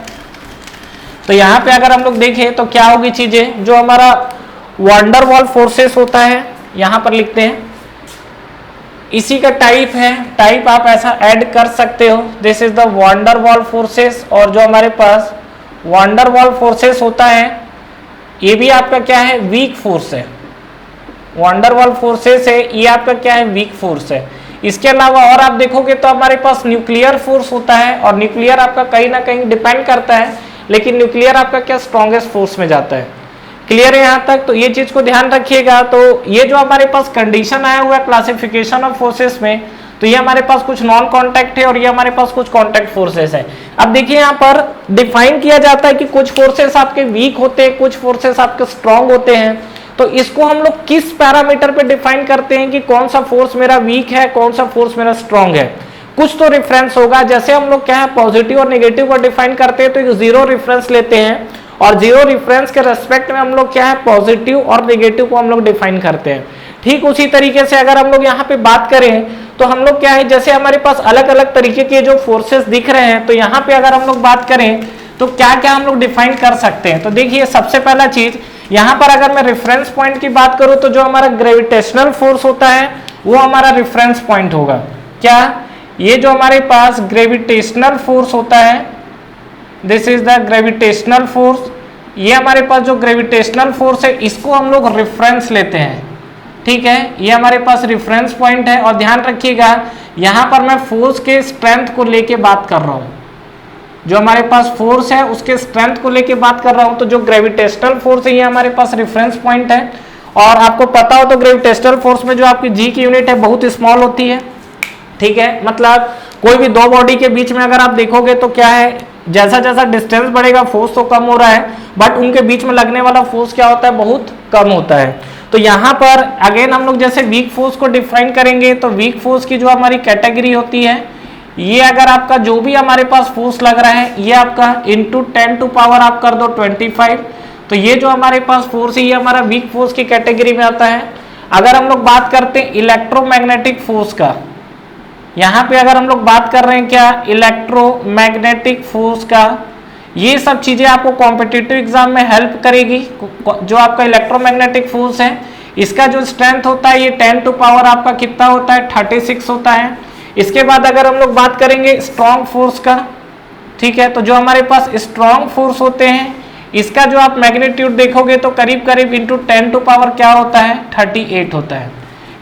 तो यहाँ पे अगर हम लोग देखें तो क्या होगी चीजें, जो हमारा वंडरवॉल फोर्सेस होता है, यहां पर लिखते हैं, इसी का टाइप है, टाइप आप ऐसा ऐड कर सकते हो, this is the van der Waals forces. और जो हमारे पास वंडरवॉल फोर्सेस होता है, ये भी आपका क्या है, वीक फोर्स है। वंडरवॉल फोर्सेस है, ये आपका क्या है, वीक फोर्स है। इसके अलावा और आप देखोगे तो हमारे पास न्यूक्लियर फोर्स होता है, और न्यूक्लियर आपका कहीं ना कहीं डिपेंड करता है, लेकिन न्यूक्लियर आपका क्या स्ट्रॉन्गेस्ट फोर्स में जाता है। क्लियर है यहाँ तक। तो ये चीज को ध्यान रखिएगा। तो ये जो हमारे पास कंडीशन आया हुआ है क्लासिफिकेशन ऑफ फोर्सेस में, तो ये हमारे पास कुछ नॉन कांटेक्ट है और ये हमारे पास कुछ कांटेक्ट फोर्सेस है। अब देखिए यहाँ पर डिफाइन किया जाता है कि कुछ फोर्सेस आपके वीक होते हैं, कुछ फोर्सेस आपके स्ट्रॉन्ग होते हैं। तो इसको हम लोग किस पैरामीटर पे डिफाइन करते हैं कि कौन सा फोर्स मेरा वीक है, कौन सा फोर्स मेरा स्ट्रॉन्ग है, कुछ तो रेफरेंस होगा। जैसे हम लोग क्या है, पॉजिटिव और नेगेटिव को डिफाइन करते हैं तो एक जीरो रेफरेंस लेते हैं, और जीरो रेफरेंस के रेस्पेक्ट में हम लोग क्या है, पॉजिटिव और नेगेटिव को हम लोग डिफाइन करते हैं। ठीक उसी तरीके से अगर हम लोग यहाँ पे बात करें तो हम लोग क्या है, जैसे हमारे पास अलग अलग तरीके के जो फोर्सेस दिख रहे हैं, तो यहाँ पे अगर हम लोग बात करें तो क्या क्या हम लोग डिफाइन कर सकते हैं। तो देखिए सबसे पहला चीज, यहाँ पर अगर मैं रेफरेंस पॉइंट की बात करूं तो जो हमारा ग्रेविटेशनल फोर्स होता है वो हमारा रेफरेंस पॉइंट होगा। क्या, ये जो हमारे पास ग्रेविटेशनल फोर्स होता है, this is the gravitational force. ये हमारे पास जो ग्रेविटेशनल फोर्स है इसको हम लोग रेफरेंस लेते हैं। ठीक है, ये हमारे पास रेफरेंस पॉइंट है। और ध्यान रखिएगा यहाँ पर मैं फोर्स के स्ट्रेंथ को लेके बात कर रहा हूँ, जो हमारे पास फोर्स है उसके स्ट्रेंथ को लेके बात कर रहा हूँ। तो जो ग्रेविटेशनल फोर्स है ये हमारे पास रेफरेंस पॉइंट है। और आपको पता हो तो ग्रेविटेशनल फोर्स में जो आपकी जी की यूनिट है बहुत स्मॉल होती है। ठीक है, मतलब कोई भी दो बॉडी के बीच में अगर आप देखोगे तो क्या है, जैसा जैसा डिस्टेंस बढ़ेगा फोर्स तो कम हो रहा है, बट उनके बीच में लगने वाला फोर्स क्या होता है, बहुत कम होता है। तो यहाँ पर अगेन हम लोग जैसे वीक फोर्स को डिफाइन करेंगे तो वीक फोर्स की जो हमारी कैटेगरी होती है, ये अगर आपका जो भी हमारे पास फोर्स लग रहा है ये आपका इंटू 10 टू पावर आप कर दो 25, तो ये जो हमारे पास फोर्स है ये हमारा वीक फोर्स की कैटेगरी में आता है। अगर हम लोग बात करते हैं इलेक्ट्रोमैग्नेटिक फोर्स का, यहाँ पे अगर हम लोग बात कर रहे हैं क्या, इलेक्ट्रोमैग्नेटिक फोर्स का, ये सब चीजें आपको कॉम्पिटिटिव एग्जाम में हेल्प करेगी। जो आपका इलेक्ट्रोमैग्नेटिक फोर्स है इसका जो स्ट्रेंथ होता है ये 10 टू पावर आपका कितना होता है, 36 होता है। इसके बाद अगर हम लोग बात करेंगे स्ट्रॉन्ग फोर्स का, ठीक है, तो जो हमारे पास स्ट्रॉन्ग फोर्स होते हैं इसका जो आप मैग्नीट्यूड देखोगे तो करीब करीब इंटू 10 टू पावर क्या होता है, 38 होता है।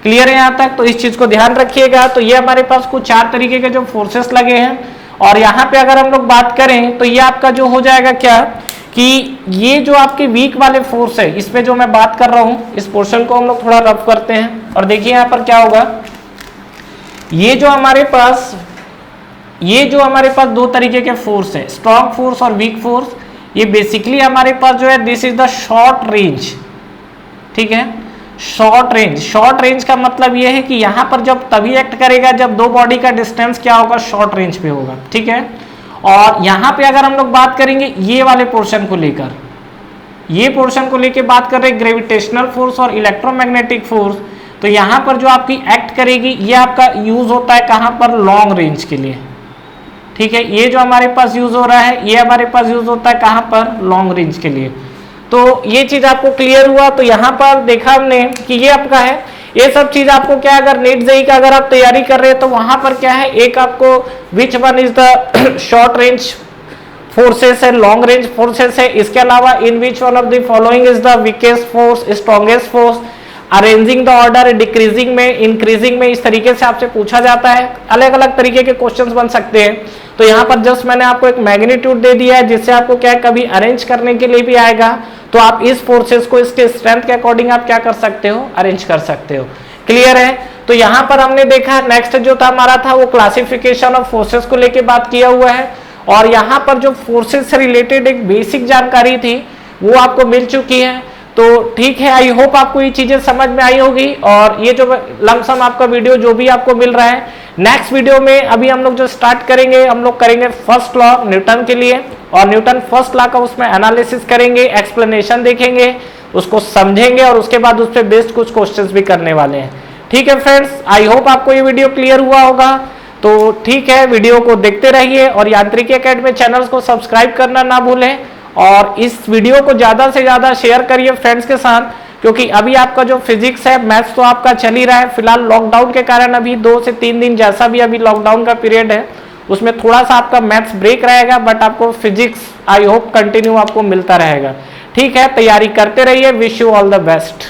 क्लियर है यहाँ तक। तो इस चीज को ध्यान रखिएगा। तो ये हमारे पास कुछ 4 तरीके के जो फोर्सेस लगे हैं। और यहाँ पे अगर हम लोग बात करें तो ये आपका जो हो जाएगा क्या, कि ये जो आपके वीक वाले फोर्स है इस पे जो मैं बात कर रहा हूँ, इस पोर्शन को हम लोग थोड़ा रफ करते हैं और देखिए यहाँ पर क्या होगा। ये जो हमारे पास दो तरीके के फोर्स है, स्ट्रॉन्ग फोर्स और वीक फोर्स। ये बेसिकली हमारे पास जो है this is the short range. ठीक है, शॉर्ट रेंज का मतलब ये है कि यहाँ पर जब तभी एक्ट करेगा जब दो बॉडी का डिस्टेंस क्या होगा, शॉर्ट रेंज पे होगा। ठीक है, और यहाँ पे अगर हम लोग बात करेंगे ये वाले पोर्शन को लेकर, ये पोर्शन को लेकर बात कर रहे हैं ग्रेविटेशनल फोर्स और इलेक्ट्रोमैग्नेटिक फोर्स, तो यहाँ पर जो आपकी एक्ट करेगी ये आपका यूज होता है कहाँ पर, लॉन्ग रेंज के लिए। ठीक है, ये जो हमारे पास यूज हो रहा है ये हमारे पास यूज होता है कहाँ पर, लॉन्ग रेंज के लिए। तो ये चीज आपको क्लियर हुआ। तो यहाँ पर देखा हमने कि ये आपका है, ये सब चीज आपको क्या, अगर नीट जेईई का अगर आप तैयारी कर रहे हैं तो वहां पर क्या है, एक आपको which one is the short range forces है, लॉन्ग रेंज फोर्सेस है। इसके अलावा in which one of the following is the weakest force, strongest force, arranging the order, decreasing में, इंक्रीजिंग में, इस तरीके से आपसे पूछा जाता है। अलग अलग तरीके के क्वेश्चंस बन सकते हैं। तो यहाँ पर जस्ट मैंने आपको एक मैग्नीट्यूड दे दिया है जिससे आपको क्या है, कभी अरेंज करने के लिए भी आएगा तो आप इस फोर्सेस को इसके स्ट्रेंथ के अकॉर्डिंग आप क्या कर सकते हो, अरेंज कर सकते हो। क्लियर है। तो यहाँ पर हमने देखा नेक्स्ट जो था हमारा था वो क्लासिफिकेशन ऑफ फोर्सेस को लेके बात किया हुआ है, और यहाँ पर जो फोर्सेस से रिलेटेड एक बेसिक जानकारी थी वो आपको मिल चुकी है। तो ठीक है, आई होप आपको ये चीजें समझ में आई होगी। और ये जो लमसम आपका वीडियो जो भी आपको मिल रहा है, नेक्स्ट वीडियो में अभी हम लोग जो स्टार्ट करेंगे, हम लोग करेंगे फर्स्ट लॉ न्यूटन के लिए, और न्यूटन फर्स्ट लॉ का उसमें एनालिसिस करेंगे, एक्सप्लेनेशन देखेंगे, उसको समझेंगे, और उसके बाद उस पर बेस्ड कुछ क्वेश्चंस भी करने वाले हैं। ठीक है फ्रेंड्स, आई होप आपको ये वीडियो क्लियर हुआ होगा। तो ठीक है, वीडियो को देखते रहिए और यांत्रिकी एकेडमी चैनल को सब्सक्राइब करना ना भूलें, और इस वीडियो को ज्यादा से ज्यादा शेयर करिए फ्रेंड्स के साथ, क्योंकि अभी आपका जो फिजिक्स है, मैथ्स तो आपका चल ही रहा है। फिलहाल लॉकडाउन के कारण अभी 2 से 3 दिन जैसा भी अभी लॉकडाउन का पीरियड है, उसमें थोड़ा सा आपका मैथ्स ब्रेक रहेगा, बट आपको फिजिक्स आई होप कंटिन्यू आपको मिलता रहेगा। ठीक है, तैयारी करते रहिए। Wish you all the best.